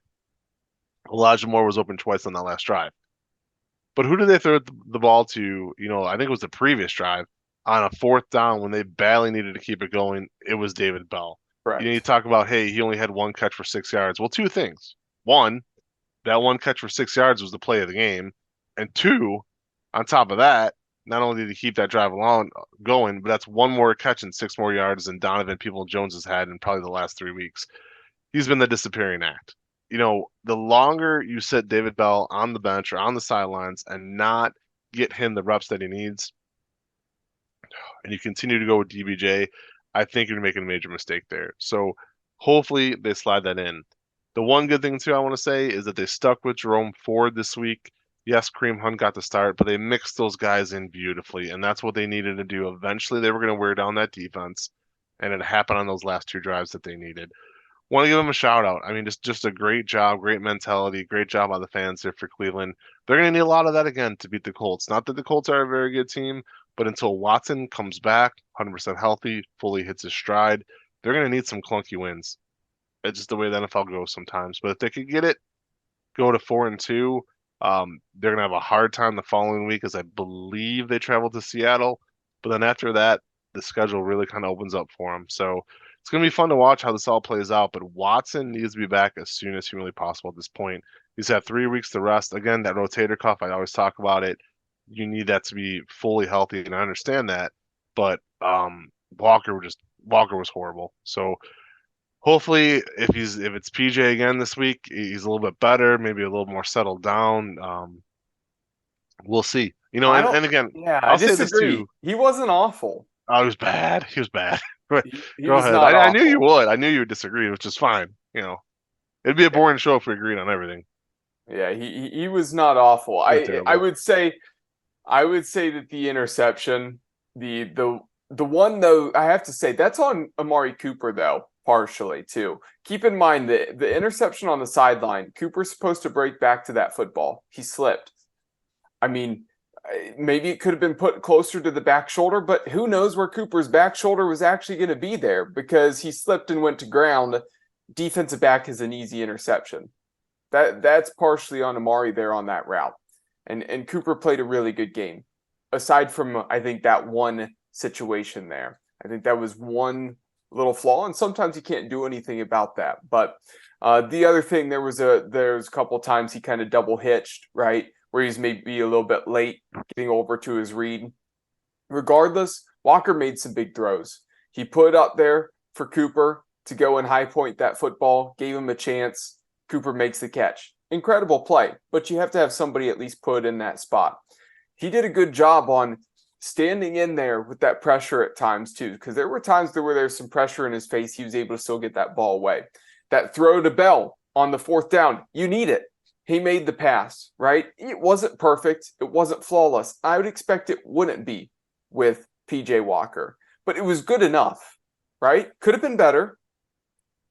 Elijah Moore was open twice on that last drive. But who did they throw the ball to? I think it was the previous drive on a fourth down when they badly needed to keep it going. It was David Bell. Correct. You talk about, hey, he only had one catch for 6 yards. Well, two things. One, that one catch for 6 yards was the play of the game. And two, on top of that, not only did he keep that drive going, but that's one more catch and 6 more yards than Donovan Peoples-Jones has had in probably the last 3 weeks. He's been the disappearing act. The longer you sit David Bell on the bench or on the sidelines and not get him the reps that he needs, and you continue to go with DBJ, I think you're making a major mistake there. So hopefully they slide that in. The one good thing, too, I want to say is that they stuck with Jerome Ford this week. Yes, Kareem Hunt got the start, but they mixed those guys in beautifully, and that's what they needed to do. Eventually, they were going to wear down that defense, and it happened on those last 2 drives that they needed. Want to give them a shout out. I mean, just a great job, great mentality, great job by the fans here for Cleveland. They're going to need a lot of that again to beat the Colts. Not that the Colts are a very good team, but until Watson comes back, 100% healthy, fully hits his stride, they're going to need some clunky wins. It's just the way the NFL goes sometimes. But if they could get it, go to 4-2. They're going to have a hard time the following week, as I believe they travel to Seattle. But then after that, the schedule really kind of opens up for them. So it's going to be fun to watch how this all plays out. But Watson needs to be back as soon as humanly possible at this point. He's had 3 weeks to rest. Again, that rotator cuff, I always talk about it. You need that to be fully healthy, and I understand that. But Walker was horrible. So hopefully, if it's PJ again this week, he's a little bit better, maybe a little more settled down. We'll see. And again, Yeah, I I'll say this disagree. too. He wasn't awful. Oh, he was bad. He was bad. But He go was ahead. not I knew you awful. would. I knew you would disagree, which is fine. It'd be a boring show if we agreed on everything. Yeah, he was not awful. He was I terrible. would say that the interception, the one though, I have to say that's on Amari Cooper though, partially too. Keep in mind that the interception on the sideline, Cooper's supposed to break back to that football. He slipped. I mean, maybe it could have been put closer to the back shoulder, but who knows where Cooper's back shoulder was actually going to be there because he slipped and went to ground. Defensive back is an easy interception. That's partially on Amari there on that route. And Cooper played a really good game. Aside from, I think, that one situation there. I think that was one little flaw, and sometimes you can't do anything about that. But the other thing, there's a couple times he kind of double hitched, right? Where he's maybe a little bit late getting over to his read. Regardless, Walker made some big throws. He put up there for Cooper to go and high point that football, gave him a chance. Cooper makes the catch. Incredible play, but you have to have somebody at least put in that spot. He did a good job on standing in there with that pressure at times too, because there were times where there's some pressure in his face. He was able to still get that ball away. That throw to Bell on the 4th down, you need it. He made the pass, right? It wasn't perfect. It wasn't flawless. I would expect it wouldn't be with PJ Walker, but it was good enough, right? Could have been better,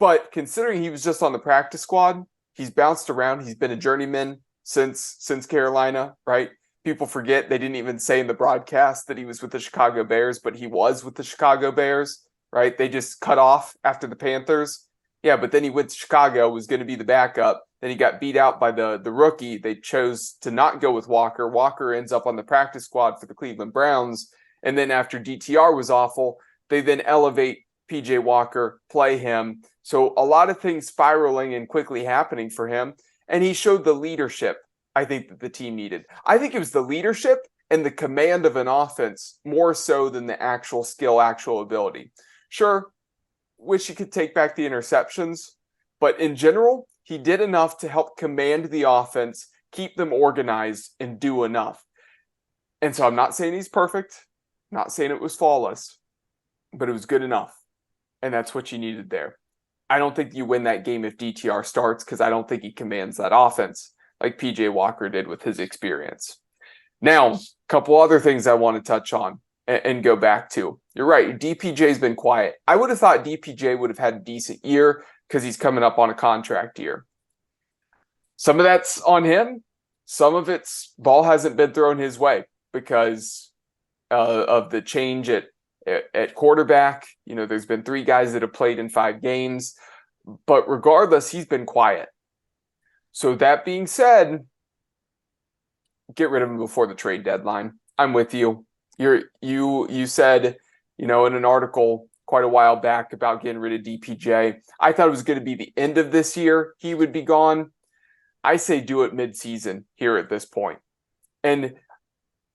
but considering he was just on the practice squad, he's bounced around. He's been a journeyman since Carolina, right? People forget they didn't even say in the broadcast that he was with the Chicago Bears, but he was with the Chicago Bears, right? They just cut off after the Panthers. Yeah, but then he went to Chicago, was going to be the backup. Then he got beat out by the rookie. They chose to not go with Walker. Walker ends up on the practice squad for the Cleveland Browns. And then after DTR was awful, they then elevate PJ Walker, play him. So a lot of things spiraling and quickly happening for him. And he showed the leadership I think that the team needed. I think it was the leadership and the command of an offense more so than the actual skill, actual ability. Sure, wish he could take back the interceptions, but in general, he did enough to help command the offense, keep them organized, and do enough. And so I'm not saying he's perfect, not saying it was flawless, but it was good enough. And that's what you needed there. I don't think you win that game if DTR starts because I don't think he commands that offense like PJ Walker did with his experience. Now, a couple other things I want to touch on and go back to. You're right, DPJ's been quiet. I would have thought DPJ would have had a decent year because he's coming up on a contract year. Some of that's on him. Some of it's ball hasn't been thrown his way because of the change at quarterback. You know, there's been 3 guys that have played in 5 games. But regardless, he's been quiet. So that being said, get rid of him before the trade deadline. I'm with you. You said, in an article quite a while back about getting rid of DPJ. I thought it was going to be the end of this year he would be gone. I say do it mid-season here at this point. And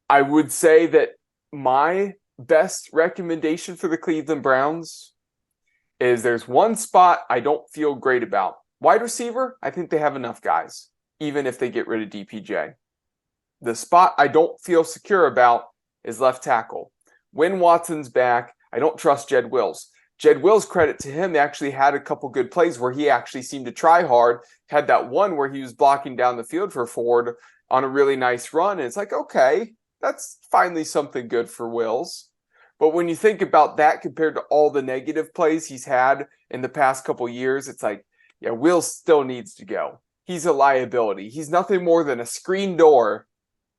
I would say that my best recommendation for the Cleveland Browns is there's one spot I don't feel great about. Wide receiver, I think they have enough guys, even if they get rid of DPJ. The spot I don't feel secure about is left tackle. When Watson's back, I don't trust Jed Wills. Jed Wills, credit to him, actually had a couple good plays where he actually seemed to try hard. Had that one where he was blocking down the field for Ford on a really nice run. And it's like, okay, that's finally something good for Wills. But when you think about that compared to all the negative plays he's had in the past couple years, it's like, yeah, Wills still needs to go. He's a liability. He's nothing more than a screen door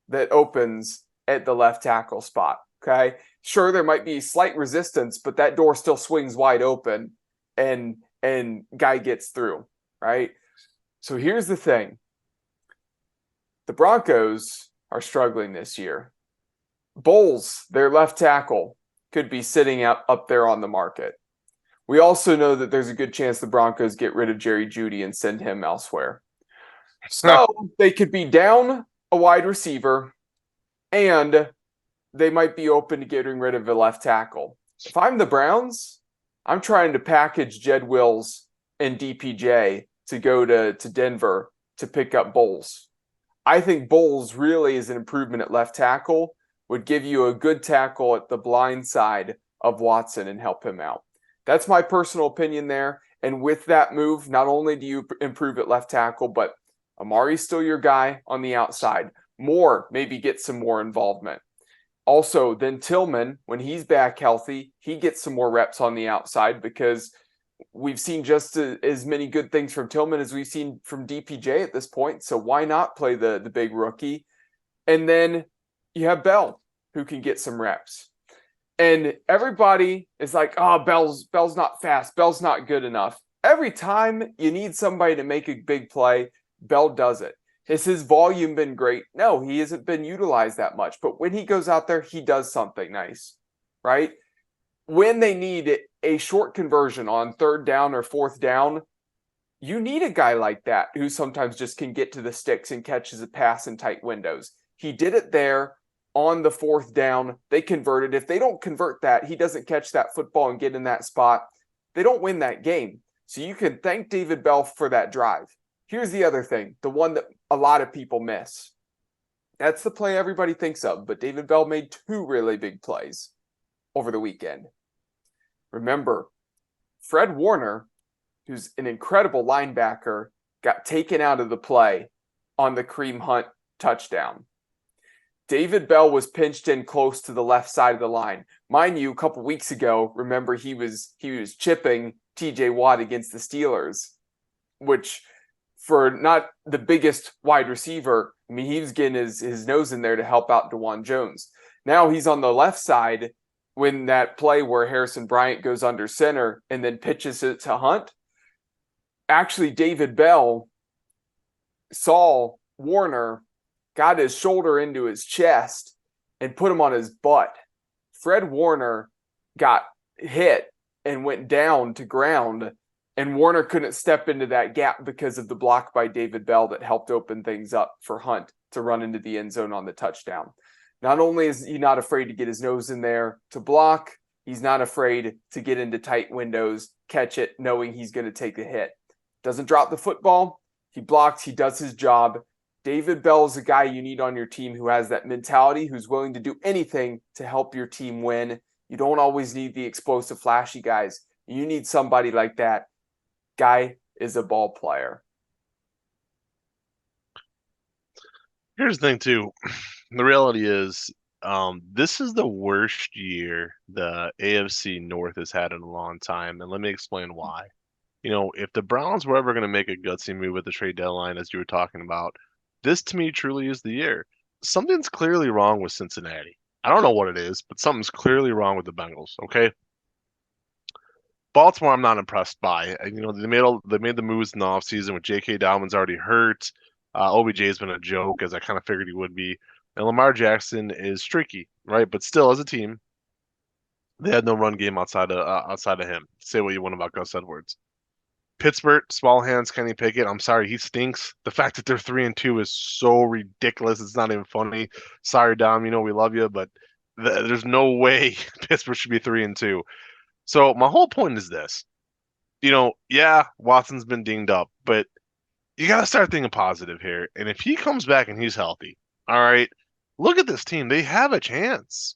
that opens at the left tackle spot, okay? Sure, there might be slight resistance, but that door still swings wide open and guy gets through, right? So here's the thing. The Broncos are struggling this year. Bowles, their left tackle, could be sitting up there on the market. We also know that there's a good chance the Broncos get rid of Jerry Jeudy and send him elsewhere. So they could be down a wide receiver, and they might be open to getting rid of a left tackle. If I'm the Browns, I'm trying to package Jed Wills and DPJ to go to Denver to pick up Bowles. I think Bowles really is an improvement at left tackle, would give you a good tackle at the blind side of Watson and help him out. That's my personal opinion there. And with that move, not only do you improve at left tackle, but Amari's still your guy on the outside. Moore maybe gets some more involvement. Also, then Tillman, when he's back healthy, he gets some more reps on the outside because we've seen just as many good things from Tillman as we've seen from DPJ at this point. So why not play the big rookie? And then you have Bell, who can get some reps. And everybody is like, oh, Bell's not fast. Bell's not good enough. Every time you need somebody to make a big play, Bell does it. Has his volume been great? No, he hasn't been utilized that much. But when he goes out there, he does something nice, right? When they need a short conversion on 3rd down or 4th down, you need a guy like that who sometimes just can get to the sticks and catches a pass in tight windows. He did it there on the 4th down. They converted. If they don't convert that, he doesn't catch that football and get in that spot, they don't win that game. So you can thank David Bell for that drive. Here's the other thing, the one that a lot of people miss. That's the play everybody thinks of, but David Bell made 2 really big plays over the weekend. Remember, Fred Warner, who's an incredible linebacker, got taken out of the play on the Kareem Hunt touchdown. David Bell was pinched in close to the left side of the line. Mind you, a couple weeks ago, remember he was chipping TJ Watt against the Steelers, which for not the biggest wide receiver, I mean, he was getting his nose in there to help out DeJuan Jones. Now he's on the left side when that play where Harrison Bryant goes under center and then pitches it to Hunt. Actually, David Bell saw Warner, got his shoulder into his chest, and put him on his butt. Fred Warner got hit and went down to ground, and Warner couldn't step into that gap because of the block by David Bell that helped open things up for Hunt to run into the end zone on the touchdown. Not only is he not afraid to get his nose in there to block, he's not afraid to get into tight windows, catch it, knowing he's going to take the hit. Doesn't drop the football. He blocks. He does his job. David Bell is a guy you need on your team who has that mentality, who's willing to do anything to help your team win. You don't always need the explosive, flashy guys. You need somebody like that. Guy is a ball player. Here's the thing, too. The reality is, this is the worst year the AFC North has had in a long time, and let me explain why. You know, if the Browns were ever going to make a gutsy move at the trade deadline, as you were talking about, this to me truly is the year. Something's clearly wrong with Cincinnati. I don't know what it is, but something's clearly wrong with the Bengals, okay? Baltimore, I'm not impressed by. You know, they made the moves in the offseason with J.K. Dobbins already hurt. OBJ's been a joke, as I kind of figured he would be. And Lamar Jackson is streaky, right? But still, as a team, they had no run game outside of him. Say what you want about Gus Edwards. Pittsburgh, small hands, Kenny Pickett. I'm sorry, he stinks. The fact that they're 3-2 is so ridiculous. It's not even funny. Sorry, Dom, you know we love you, but there's no way Pittsburgh should be 3-2. So my whole point is this. You know, yeah, Watson's been dinged up, but you got to start thinking positive here. And if he comes back and he's healthy, all right, look at this team. They have a chance.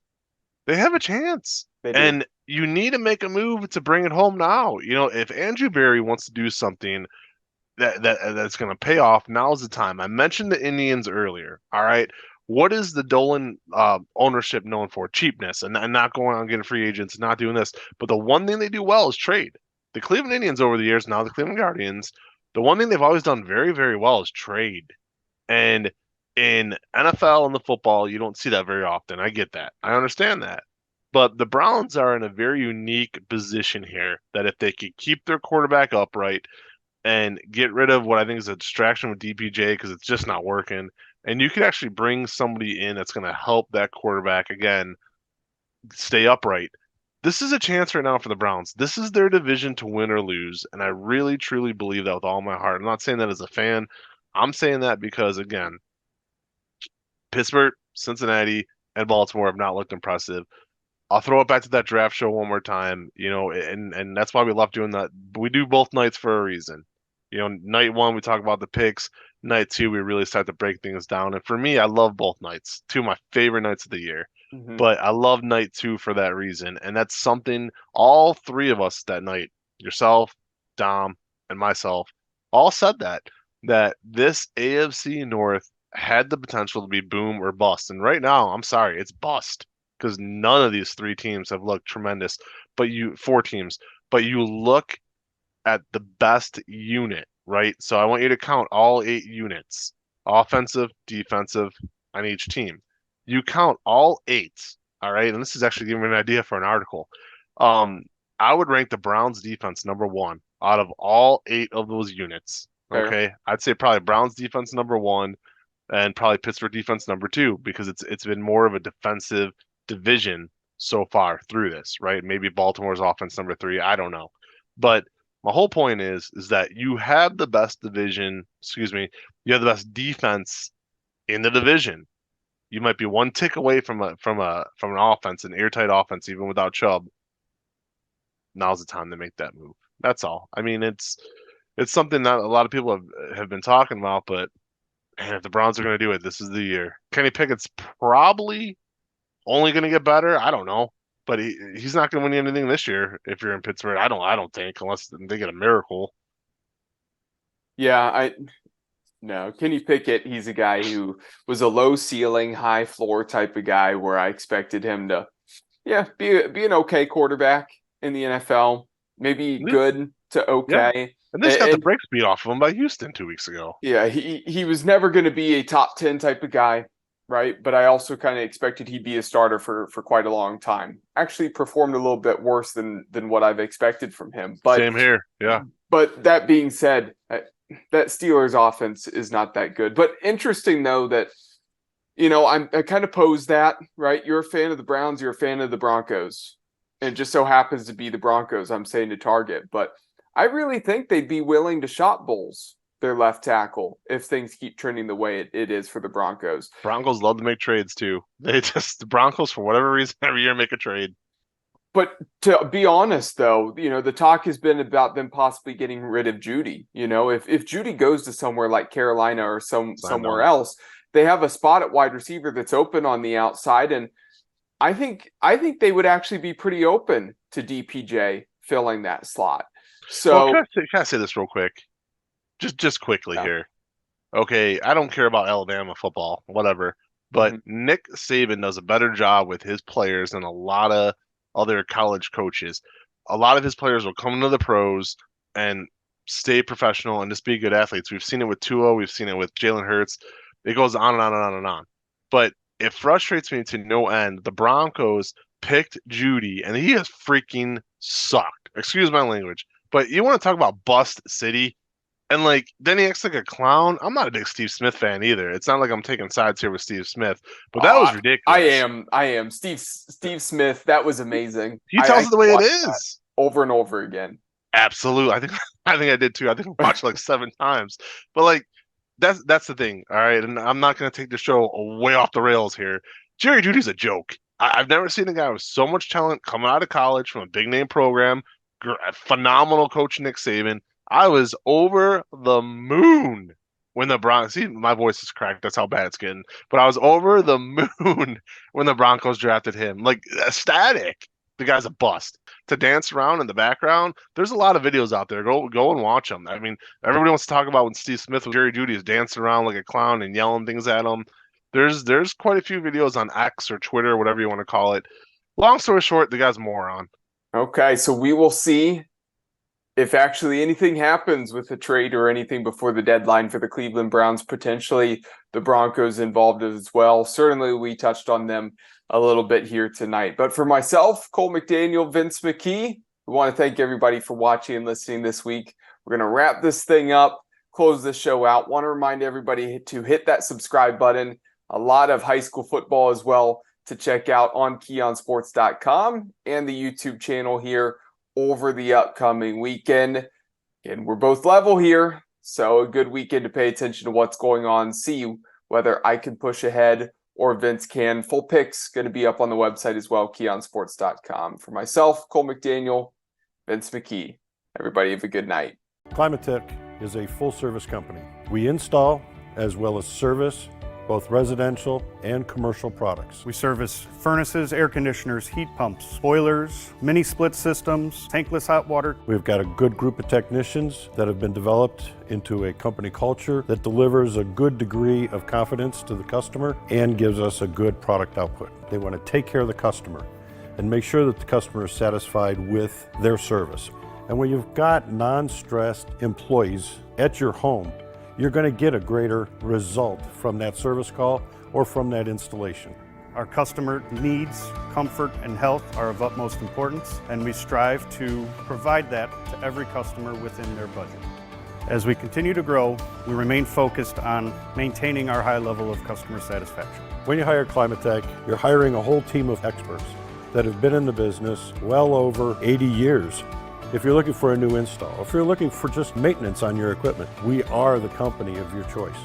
They have a chance. And you need to make a move to bring it home now. You know, if Andrew Berry wants to do something that's going to pay off, now's the time. I mentioned the Indians earlier, all right? What is the Dolan ownership known for? Cheapness and not going out and getting free agents and not doing this. But the one thing they do well is trade. The Cleveland Indians over the years, now the Cleveland Guardians, the one thing they've always done very, very well is trade. And in NFL and the football, you don't see that very often. I get that. I understand that. But the Browns are in a very unique position here that if they could keep their quarterback upright and get rid of what I think is a distraction with DPJ because it's just not working. And you could actually bring somebody in that's going to help that quarterback again stay upright. This is a chance right now for the Browns. This is their division to win or lose, and I really truly believe that with all my heart. I'm not saying that as a fan. I'm saying that because again, Pittsburgh, Cincinnati, and Baltimore have not looked impressive. I'll throw it back to that draft show one more time, and that's why we love doing that. We do both nights for a reason. Night one we talk about the picks. Night two we really start to break things down. And for me, I love both nights. Two of my favorite nights of the year. Mm-hmm. But I love night two for that reason. And that's something all three of us that night, yourself, Dom, and myself, all said that this AFC North had the potential to be boom or bust. And right now, I'm sorry, it's bust because none of these three teams have looked tremendous. Four teams, but you look at the best unit, right? So I want you to count all 8 units, offensive, defensive, on each team. You count all 8, all right? And this is actually giving me an idea for an article. I would rank the Browns defense number 1 out of all 8 of those units. Fair. Okay, I'd say probably Browns defense number 1, and probably Pittsburgh defense number 2 because it's been more of a defensive division so far through this, right? Maybe Baltimore's offense number 3. I don't know, but my whole point is that you have the best division. Excuse me, you have the best defense in the division. You might be one tick away from an offense, an airtight offense, even without Chubb. Now's the time to make that move. That's all. I mean, it's something that a lot of people have been talking about, but man, if the Browns are going to do it, this is the year. Kenny Pickett's probably only going to get better. I don't know, but he's not going to win anything this year if you're in Pittsburgh. I don't think, unless they get a miracle. Yeah, No, Kenny Pickett, he's a guy who was a low ceiling, high floor type of guy where I expected him to, be an okay quarterback in the NFL. Maybe good to okay. Yeah. And they just got the brakes beat off of him by Houston 2 weeks ago. Yeah, he was never going to be a top 10 type of guy, right? But I also kind of expected he'd be a starter for quite a long time. Actually performed a little bit worse than what I've expected from him. But same here, yeah. But that being said, that Steelers offense is not that good. But interesting, though, that, I kind of pose that, right? You're a fan of the Browns, you're a fan of the Broncos. And it just so happens to be the Broncos I'm saying to target. But I really think they'd be willing to shot Bowles, their left tackle, if things keep trending the way it is for the Broncos. Broncos love to make trades, too. The Broncos, for whatever reason, every year make a trade. But to be honest, though, the talk has been about them possibly getting rid of Judy. If Judy goes to somewhere like Carolina or somewhere else, they have a spot at wide receiver that's open on the outside, and I think they would actually be pretty open to DPJ filling that slot. So can I say this real quick? Just quickly here. Okay, I don't care about Alabama football, whatever, but Nick Saban does a better job with his players than a lot of other college coaches. A lot of his players will come into the pros and stay professional and just be good athletes. We've seen it with Tua. We've seen it with Jalen Hurts. It goes on and on and on and on. But it frustrates me to no end. The Broncos picked Judy, and he has freaking sucked. Excuse my language. But you want to talk about bust city? And, then he acts like a clown. I'm not a big Steve Smith fan either. It's not like I'm taking sides here with Steve Smith, but that was ridiculous. I am. Steve Smith, that was amazing. He tells it the way it is. Over and over again. Absolutely. I think I did too. I think I watched 7 times. But, that's the thing, all right? And I'm not going to take the show way off the rails here. Jerry Jeudy's a joke. I've never seen a guy with so much talent coming out of college from a big-name program, phenomenal coach Nick Saban. I was over the moon when the Broncos. See, my voice is cracked. That's how bad it's getting. But I was over the moon when the Broncos drafted him. Ecstatic. The guy's a bust. To dance around in the background, there's a lot of videos out there. Go and watch them. I mean, everybody wants to talk about when Steve Smith with Jerry Jeudy is dancing around like a clown and yelling things at him. There's quite a few videos on X or Twitter, whatever you want to call it. Long story short, the guy's a moron. Okay, so we will see if actually anything happens with the trade or anything before the deadline for the Cleveland Browns, potentially the Broncos involved as well. Certainly we touched on them a little bit here tonight. But for myself, Cole McDaniel, Vince McKee, we want to thank everybody for watching and listening this week. We're going to wrap this thing up, close this show out. Want to remind everybody to hit that subscribe button. A lot of high school football as well to check out on KeonSports.com and the YouTube channel here over the upcoming weekend. And we're both level here, so a good weekend to pay attention to what's going on, see whether I can push ahead or Vince can. Full picks going to be up on the website as well, KeonSports.com. For myself, Cole McDaniel, Vince McKee. Everybody have a good night. Climatech is a full-service company. We install as well as service both residential and commercial products. We service furnaces, air conditioners, heat pumps, boilers, mini split systems, tankless hot water. We've got a good group of technicians that have been developed into a company culture that delivers a good degree of confidence to the customer and gives us a good product output. They want to take care of the customer and make sure that the customer is satisfied with their service. And when you've got non-stressed employees at your home, you're going to get a greater result from that service call or from that installation. Our customer needs, comfort, and health are of utmost importance, and we strive to provide that to every customer within their budget. As we continue to grow, we remain focused on maintaining our high level of customer satisfaction. When you hire Climatech, you're hiring a whole team of experts that have been in the business well over 80 years. If you're looking for a new install, if you're looking for just maintenance on your equipment, we are the company of your choice.